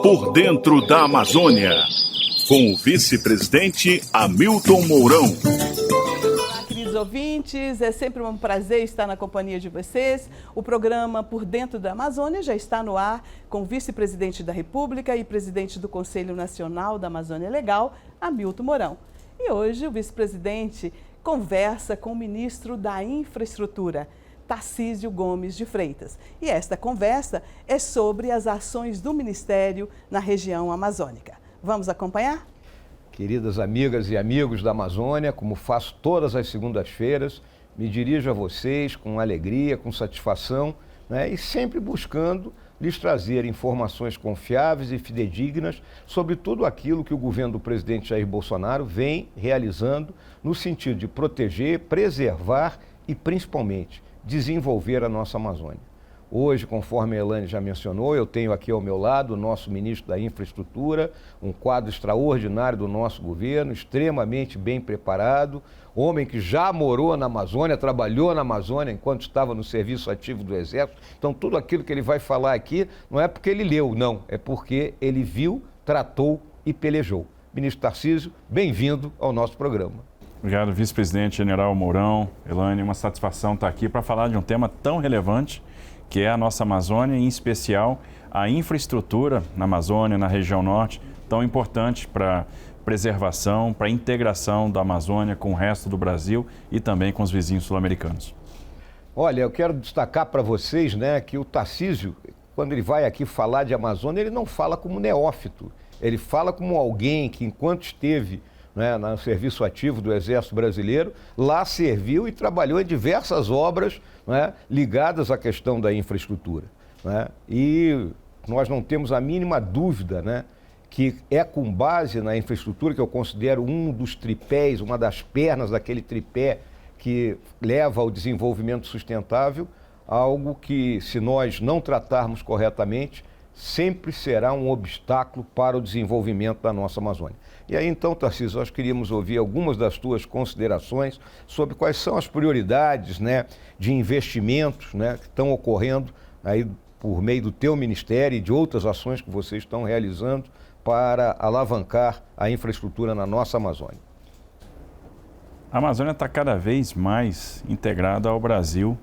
Por dentro da Amazônia, com o vice-presidente Hamilton Mourão. Olá, queridos ouvintes, é sempre um prazer estar na companhia de vocês. O programa Por Dentro da Amazônia já está no ar com o vice-presidente da República e presidente do Conselho Nacional da Amazônia Legal, Hamilton Mourão. E hoje o vice-presidente conversa com o ministro da Infraestrutura, Tarcísio Gomes de Freitas. E esta conversa é sobre as ações do Ministério na região amazônica. Vamos acompanhar? Queridas amigas e amigos da Amazônia, como faço todas as segundas-feiras, me dirijo a vocês com alegria, com satisfação, né, e sempre buscando lhes trazer informações confiáveis e fidedignas sobre tudo aquilo que o governo do presidente Jair Bolsonaro vem realizando no sentido de proteger, preservar e, principalmente, desenvolver a nossa Amazônia. Hoje, conforme a Elane já mencionou, eu tenho aqui ao meu lado o nosso ministro da Infraestrutura, um quadro extraordinário do nosso governo, extremamente bem preparado, homem que já morou na Amazônia, trabalhou na Amazônia enquanto estava no serviço ativo do Exército. Então, tudo aquilo que ele vai falar aqui não é porque ele leu, não, é porque ele viu, tratou e pelejou. Ministro Tarcísio, bem-vindo ao nosso programa. Obrigado, vice-presidente general Mourão. Elane, uma satisfação estar aqui para falar de um tema tão relevante que é a nossa Amazônia, em especial a infraestrutura na Amazônia, na região norte, tão importante para a preservação, para a integração da Amazônia com o resto do Brasil e também com os vizinhos sul-americanos. Olha, eu quero destacar para vocês, né, que o Tarcísio, quando ele vai aqui falar de Amazônia, ele não fala como neófito, ele fala como alguém que, enquanto esteve, né, no serviço ativo do Exército Brasileiro, lá serviu e trabalhou em diversas obras, né, ligadas à questão da infraestrutura, né? E nós não temos a mínima dúvida, né, que é com base na infraestrutura, que eu considero um dos tripés, uma das pernas daquele tripé que leva ao desenvolvimento sustentável, algo que, se nós não tratarmos corretamente, sempre será um obstáculo para o desenvolvimento da nossa Amazônia. E aí então, Tarcísio, nós queríamos ouvir algumas das tuas considerações sobre quais são as prioridades, né, de investimentos, né, que estão ocorrendo aí por meio do teu ministério e de outras ações que vocês estão realizando para alavancar a infraestrutura na nossa Amazônia. A Amazônia está cada vez mais integrada ao Brasil,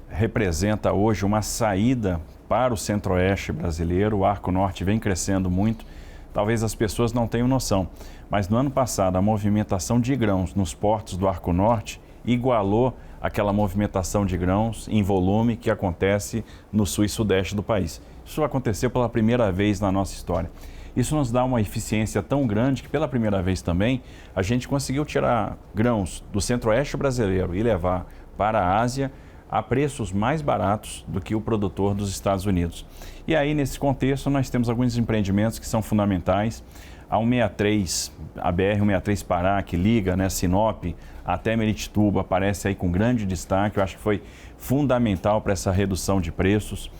representa hoje uma saída para o centro-oeste brasileiro. O Arco Norte vem crescendo muito, talvez as pessoas não tenham noção, mas no ano passado a movimentação de grãos nos portos do Arco Norte igualou aquela movimentação de grãos em volume que acontece no sul e sudeste do país. Isso aconteceu pela primeira vez na nossa história. Isso nos dá uma eficiência tão grande que pela primeira vez também a gente conseguiu tirar grãos do centro-oeste brasileiro e levar para a Ásia a preços mais baratos do que o produtor dos Estados Unidos. E aí, nesse contexto, nós temos alguns empreendimentos que são fundamentais. A 163, a BR-163 Pará, que liga, né, Sinop até Meritituba, aparece aí com grande destaque. Eu acho que foi fundamental para essa redução de preços.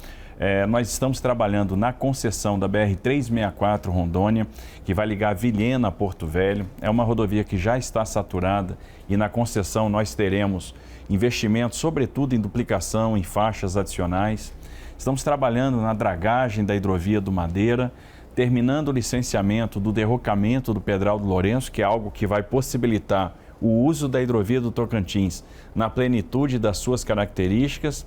Nós estamos trabalhando na concessão da BR-364 Rondônia, que vai ligar Vilhena a Porto Velho. É uma rodovia que já está saturada e na concessão nós teremos investimentos, sobretudo em duplicação, em faixas adicionais. Estamos trabalhando na dragagem da hidrovia do Madeira, terminando o licenciamento do derrocamento do Pedral do Lourenço, que é algo que vai possibilitar o uso da hidrovia do Tocantins na plenitude das suas características.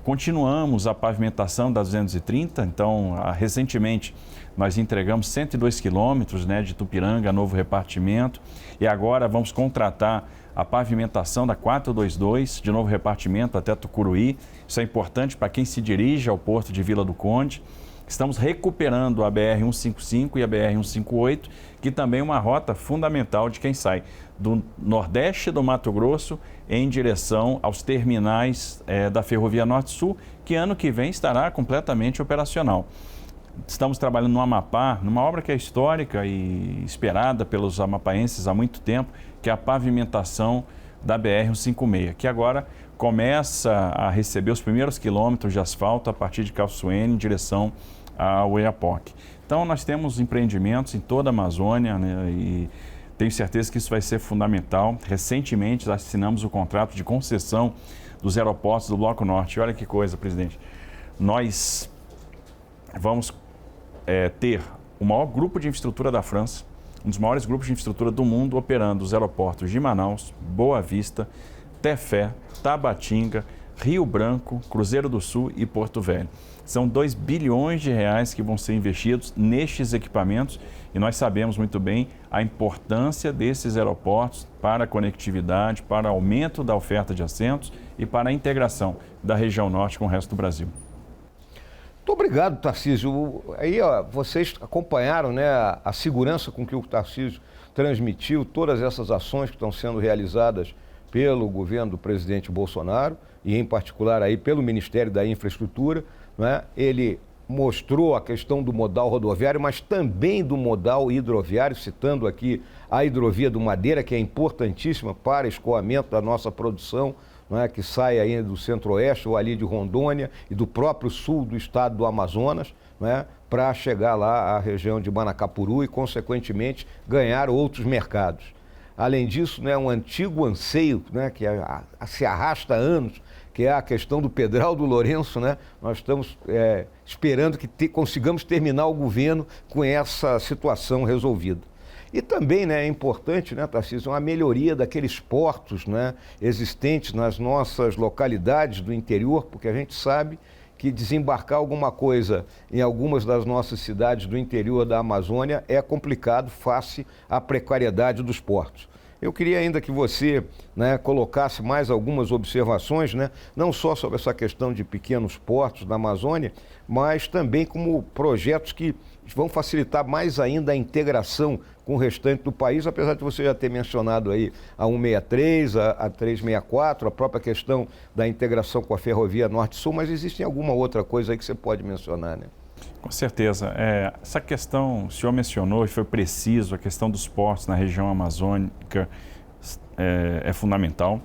Continuamos a pavimentação da 230, então, recentemente nós entregamos 102 quilômetros, né, de Tupiranga, novo repartimento, e agora vamos contratar a pavimentação da 422, de novo repartimento até Tucuruí. Isso é importante para quem se dirige ao porto de Vila do Conde. Estamos recuperando a BR-155 e a BR-158, que também é uma rota fundamental de quem sai do nordeste do Mato Grosso em direção aos terminais da Ferrovia Norte-Sul, que ano que vem estará completamente operacional. Estamos trabalhando no Amapá, numa obra que é histórica e esperada pelos amapaenses há muito tempo, que é a pavimentação da BR-156, que agora começa a receber os primeiros quilômetros de asfalto a partir de Calçoene em direção ao Oiapoque. Então, nós temos empreendimentos em toda a Amazônia, né, e tenho certeza que isso vai ser fundamental. Recentemente, assinamos o contrato de concessão dos aeroportos do Bloco Norte. E olha que coisa, presidente. Nós vamos ter o maior grupo de infraestrutura da França, um dos maiores grupos de infraestrutura do mundo, operando os aeroportos de Manaus, Boa Vista, Tefé, Tabatinga, Rio Branco, Cruzeiro do Sul e Porto Velho. São 2 bilhões de reais que vão ser investidos nestes equipamentos e nós sabemos muito bem a importância desses aeroportos para a conectividade, para o aumento da oferta de assentos e para a integração da região norte com o resto do Brasil. Muito obrigado, Tarcísio. Aí, vocês acompanharam, né, a segurança com que o Tarcísio transmitiu todas essas ações que estão sendo realizadas pelo governo do presidente Bolsonaro e, em particular, aí pelo Ministério da Infraestrutura, né? Ele mostrou a questão do modal rodoviário, mas também do modal hidroviário, citando aqui a hidrovia do Madeira, que é importantíssima para escoamento da nossa produção, né, que sai aí do Centro-Oeste ou ali de Rondônia e do próprio sul do estado do Amazonas, né, para chegar lá à região de Manacapuru e, consequentemente, ganhar outros mercados. Além disso, né, um antigo anseio, né, que se arrasta há anos, que é a questão do Pedral do Lourenço, né? Nós estamos esperando que consigamos terminar o governo com essa situação resolvida. E também, né, é importante, né, Tarcísio, uma melhoria daqueles portos, né, existentes nas nossas localidades do interior, porque a gente sabe que desembarcar alguma coisa em algumas das nossas cidades do interior da Amazônia é complicado face à precariedade dos portos. Eu queria ainda que você, né, colocasse mais algumas observações, né, não só sobre essa questão de pequenos portos na Amazônia, mas também como projetos que vão facilitar mais ainda a integração com o restante do país, apesar de você já ter mencionado aí a 163, a 364, a própria questão da integração com a Ferrovia Norte-Sul, mas existe alguma outra coisa aí que você pode mencionar, né? Com certeza. Essa questão, o senhor mencionou e foi preciso, a questão dos portos na região amazônica é fundamental.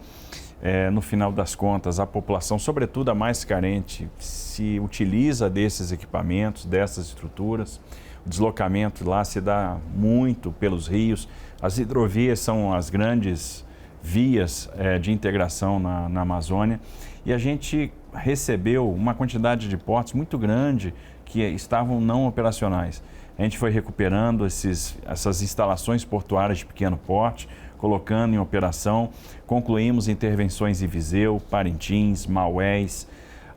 No final das contas, a população, sobretudo a mais carente, se utiliza desses equipamentos, dessas estruturas. O deslocamento lá se dá muito pelos rios. As hidrovias são as grandes vias de integração na Amazônia. E a gente recebeu uma quantidade de portos muito grande que estavam não operacionais. A gente foi recuperando essas instalações portuárias de pequeno porte, colocando em operação. Concluímos intervenções em Viseu, Parintins, Maués,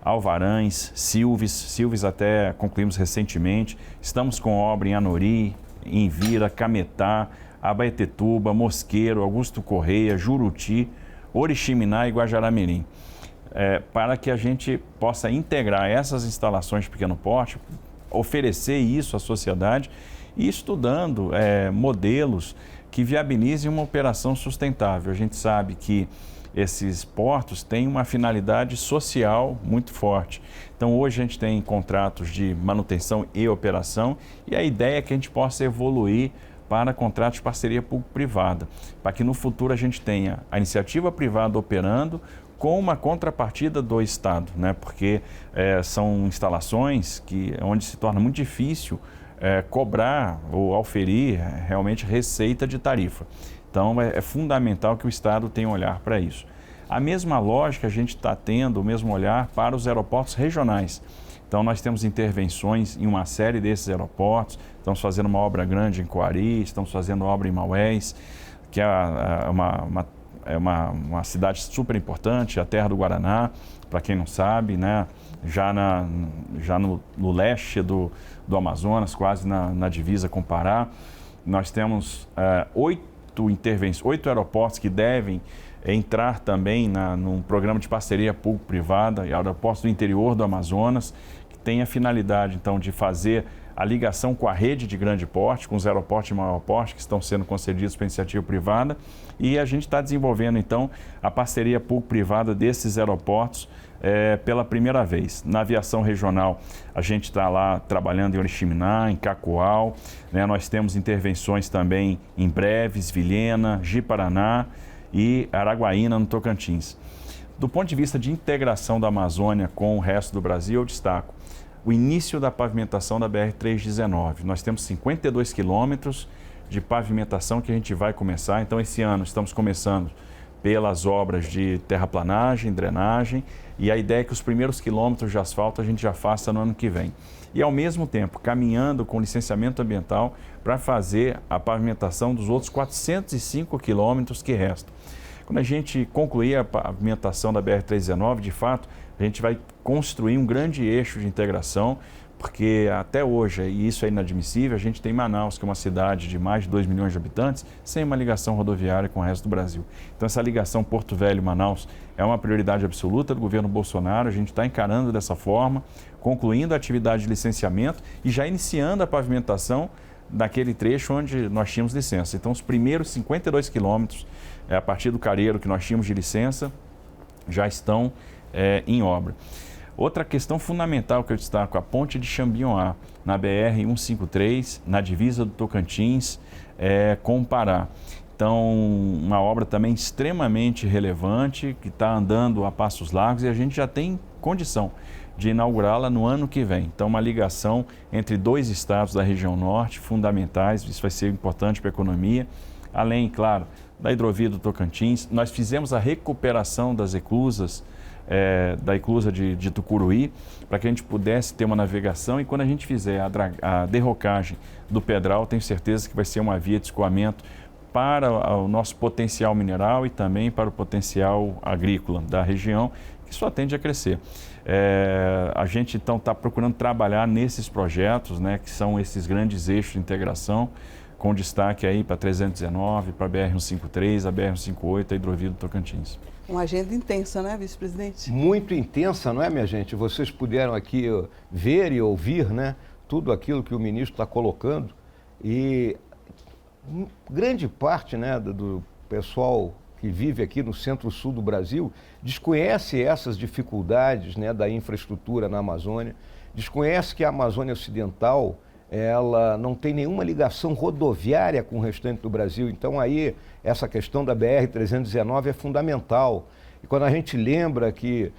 Alvarães, Silves até concluímos recentemente. Estamos com obra em Anori, em Vira, Cametá, Abaetetuba, Mosqueiro, Augusto Correia, Juruti, Oriximiná e Guajará-Mirim. Para que a gente possa integrar essas instalações de pequeno porte, oferecer isso à sociedade e estudando modelos que viabilizem uma operação sustentável. A gente sabe que esses portos têm uma finalidade social muito forte. Então, hoje a gente tem contratos de manutenção e operação e a ideia é que a gente possa evoluir para contratos de parceria público-privada, para que no futuro a gente tenha a iniciativa privada operando com uma contrapartida do Estado, né? Porque são instalações onde se torna muito difícil cobrar ou auferir realmente receita de tarifa. Então, é fundamental que o Estado tenha um olhar para isso. A mesma lógica a gente está tendo, o mesmo olhar para os aeroportos regionais. Então, nós temos intervenções em uma série desses aeroportos, estamos fazendo uma obra grande em Coari, estamos fazendo obra em Maués, que é uma cidade super importante, a terra do Guaraná, para quem não sabe, né? Já no leste do Amazonas, quase na divisa com o Pará. Nós temos 8 aeroportos que devem entrar também num programa de parceria público-privada, aeroportos do interior do Amazonas, que tem a finalidade, então, de fazer a ligação com a rede de grande porte, com os aeroportos de maior porte que estão sendo concedidos para iniciativa privada, e a gente está desenvolvendo, então, a parceria público-privada desses aeroportos pela primeira vez. Na aviação regional, a gente está lá trabalhando em Oriximiná, em Cacoal, né? Nós temos intervenções também em Breves, Vilhena, Ji-Paraná e Araguaína, no Tocantins. Do ponto de vista de integração da Amazônia com o resto do Brasil, eu destaco o início da pavimentação da BR-319. Nós temos 52 quilômetros de pavimentação que a gente vai começar. Então, esse ano estamos começando pelas obras de terraplanagem, drenagem, e a ideia é que os primeiros quilômetros de asfalto a gente já faça no ano que vem. E, ao mesmo tempo, caminhando com licenciamento ambiental para fazer a pavimentação dos outros 405 quilômetros que restam. Quando a gente concluir a pavimentação da BR-319, de fato, a gente vai construir um grande eixo de integração, porque até hoje, e isso é inadmissível, a gente tem Manaus, que é uma cidade de mais de 2 milhões de habitantes, sem uma ligação rodoviária com o resto do Brasil. Então, essa ligação Porto Velho-Manaus é uma prioridade absoluta do governo Bolsonaro, a gente está encarando dessa forma, concluindo a atividade de licenciamento e já iniciando a pavimentação daquele trecho onde nós tínhamos licença. Então, os primeiros 52 quilômetros, a partir do Careiro que nós tínhamos de licença, já estão em obra. Outra questão fundamental que eu destaco, a ponte de Xambionhá, na BR-153, na divisa do Tocantins com o Pará. Então, uma obra também extremamente relevante, que está andando a passos largos e a gente já tem condição de inaugurá-la no ano que vem. Então, uma ligação entre 2 estados da região norte, fundamentais, isso vai ser importante para a economia, além, claro, da hidrovia do Tocantins. Nós fizemos a recuperação das eclusas, da eclusa de Tucuruí, para que a gente pudesse ter uma navegação, e quando a gente fizer a derrocagem do Pedral, tenho certeza que vai ser uma via de escoamento para o nosso potencial mineral e também para o potencial agrícola da região, que só tende a crescer. A gente então está procurando trabalhar nesses projetos, né, que são esses grandes eixos de integração, com destaque aí para a 319, para a BR-153, a BR-158, a hidrovia do Tocantins. Uma agenda intensa, né, vice-presidente? Muito intensa, não é, minha gente? Vocês puderam aqui ver e ouvir, né, tudo aquilo que o ministro está colocando, e grande parte, né, do pessoal que vive aqui no centro-sul do Brasil desconhece essas dificuldades, né, da infraestrutura na Amazônia, desconhece que a Amazônia Ocidental ela não tem nenhuma ligação rodoviária com o restante do Brasil. Então aí essa questão da BR-319 é fundamental. E quando a gente lembra que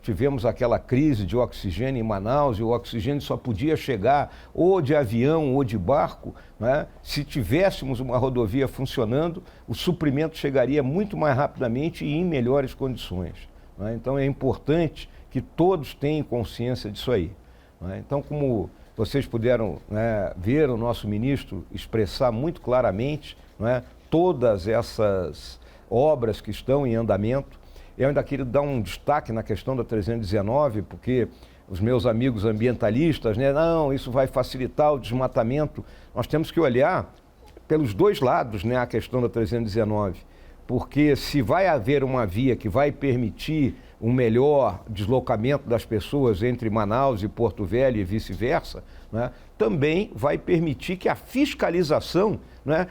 tivemos aquela crise de oxigênio em Manaus, e o oxigênio só podia chegar ou de avião ou de barco, se tivéssemos uma rodovia funcionando, o suprimento chegaria muito mais rapidamente e em melhores condições. Então é importante que todos tenham consciência disso aí. Então, como vocês puderam ver o nosso ministro expressar muito claramente todas essas obras que estão em andamento. Eu ainda queria dar um destaque na questão da 319, porque os meus amigos ambientalistas, não, isso vai facilitar o desmatamento. Nós temos que olhar pelos dois lados, a questão da 319, porque se vai haver uma via que vai permitir um melhor deslocamento das pessoas entre Manaus e Porto Velho e vice-versa, também vai permitir que a fiscalização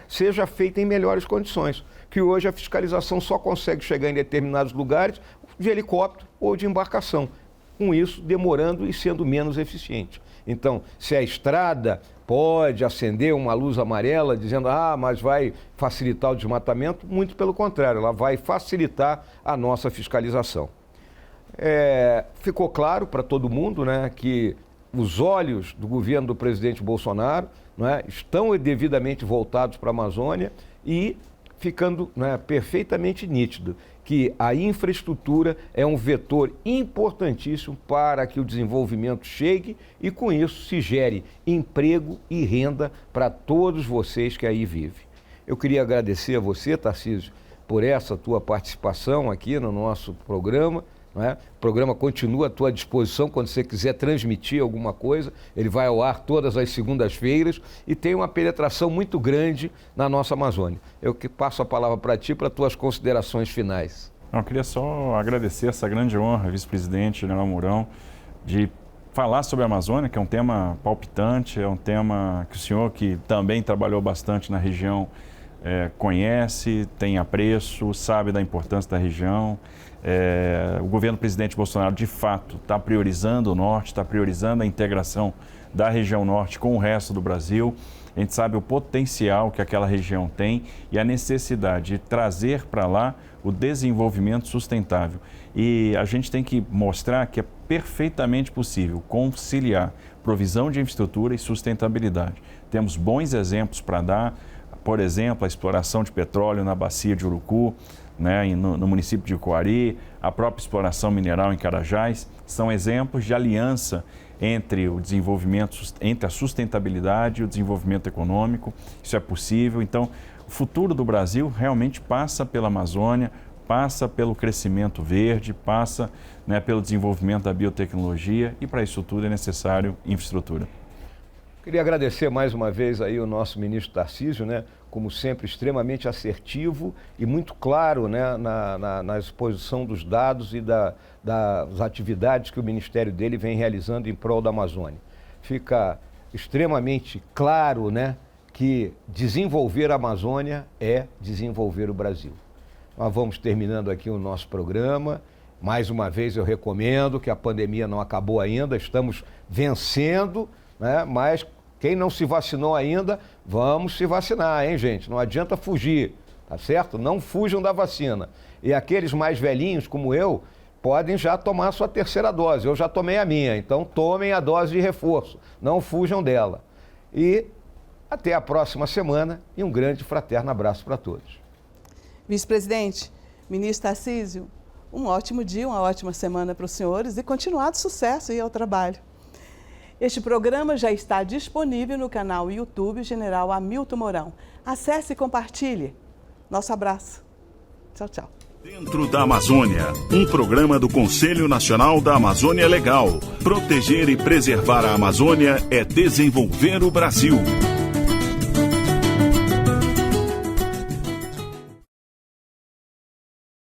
seja feita em melhores condições, que hoje a fiscalização só consegue chegar em determinados lugares de helicóptero ou de embarcação, com isso demorando e sendo menos eficiente. Então, se a estrada pode acender uma luz amarela dizendo, mas vai facilitar o desmatamento, muito pelo contrário, ela vai facilitar a nossa fiscalização. Ficou claro para todo mundo que os olhos do governo do presidente Bolsonaro estão devidamente voltados para a Amazônia e ficando perfeitamente nítido que a infraestrutura é um vetor importantíssimo para que o desenvolvimento chegue e com isso se gere emprego e renda para todos vocês que aí vivem. Eu queria agradecer a você, Tarcísio, por essa tua participação aqui no nosso programa. O programa continua à tua disposição quando você quiser transmitir alguma coisa. Ele vai ao ar todas as segundas-feiras e tem uma penetração muito grande na nossa Amazônia. Eu que passo a palavra para ti, para tuas considerações finais. Eu queria só agradecer essa grande honra, vice-presidente General Mourão, de falar sobre a Amazônia, que é um tema palpitante, é um tema que o senhor, que também trabalhou bastante na região, conhece, tem apreço, sabe da importância da região. O governo do presidente Bolsonaro, de fato, está priorizando o norte, está priorizando a integração da região norte com o resto do Brasil. A gente sabe o potencial que aquela região tem e a necessidade de trazer para lá o desenvolvimento sustentável. E a gente tem que mostrar que é perfeitamente possível conciliar provisão de infraestrutura e sustentabilidade. Temos bons exemplos para dar, por exemplo, a exploração de petróleo na bacia de Urucu. né, no município de Coari, a própria exploração mineral em Carajás, são exemplos de aliança entre o desenvolvimento, entre a sustentabilidade e o desenvolvimento econômico. Isso é possível. Então, o futuro do Brasil realmente passa pela Amazônia, passa pelo crescimento verde, passa, né, pelo desenvolvimento da biotecnologia, e para isso tudo é necessário infraestrutura. Queria agradecer mais uma vez aí o nosso ministro Tarcísio, né, como sempre extremamente assertivo e muito claro, né, na exposição dos dados e das atividades que o ministério dele vem realizando em prol da Amazônia. Fica extremamente claro, né, que desenvolver a Amazônia é desenvolver o Brasil. Nós vamos terminando aqui o nosso programa. Mais uma vez eu recomendo que a pandemia não acabou ainda, estamos vencendo, né? Mas quem não se vacinou ainda, vamos se vacinar, hein, gente? Não adianta fugir, tá certo? Não fujam da vacina. E aqueles mais velhinhos, como eu, podem já tomar a sua terceira dose. Eu já tomei a minha, então tomem a dose de reforço. Não fujam dela. E até a próxima semana e um grande fraterno abraço para todos. Vice-presidente, ministro Tarcísio, um ótimo dia, uma ótima semana para os senhores e continuado sucesso aí ao trabalho. Este programa já está disponível no canal YouTube General Hamilton Mourão. Acesse e compartilhe. Nosso abraço. Tchau, tchau. Dentro da Amazônia, um programa do Conselho Nacional da Amazônia Legal. Proteger e preservar a Amazônia é desenvolver o Brasil.